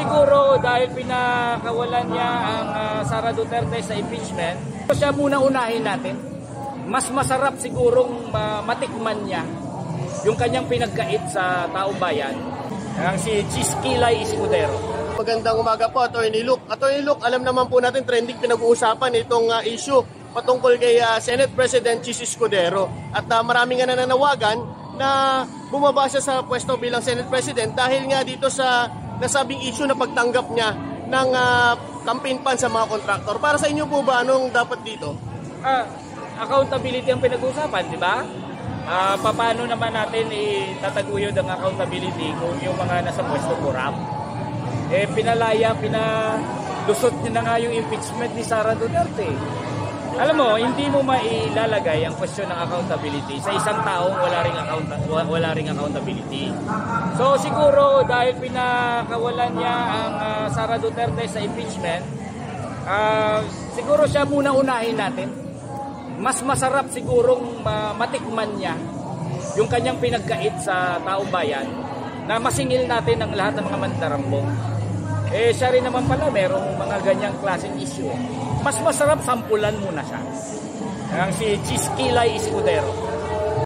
siguro dahil pinakawalan niya ang Sara Duterte sa impeachment, siya muna unahin natin. Mas masarap sigurong matikman niya yung kanyang pinagkait sa taong bayan, ang si Chis Kilay Escudero. Magandang umaga po, Atty. Luke. Atty. Luke, alam naman po natin trending pinag-uusapan itong issue patungkol kay Senate President Chis Escudero. At maraming nga nananawagan na bumaba siya sa pwesto bilang Senate President dahil nga dito sa nasabing issue na pagtanggap niya ng campaign fund sa mga kontraktor. Para sa inyo po ba, anong dapat dito? Accountability ang pinag-uusapan, di ba? Paano naman natin itataguyod ang accountability kung yung mga nasa pwesto corrupt? Pinalusot niya na nga yung impeachment ni Sara Duterte. Alam mo, hindi mo mailalagay ang question ng accountability sa isang taong wala ring accountability. So siguro dahil pinakawalan niya ang Sara Duterte sa impeachment, siguro siya muna unahin natin. Mas masarap sigurong matikman niya yung kanyang pinagkait sa taong bayan na masingil natin ang lahat ng mga mandarambong. Siya rin naman pala merong mga ganyang klaseng issue. Mas masarap sampulan muna siya. Ang si Chis Kilay Escudero.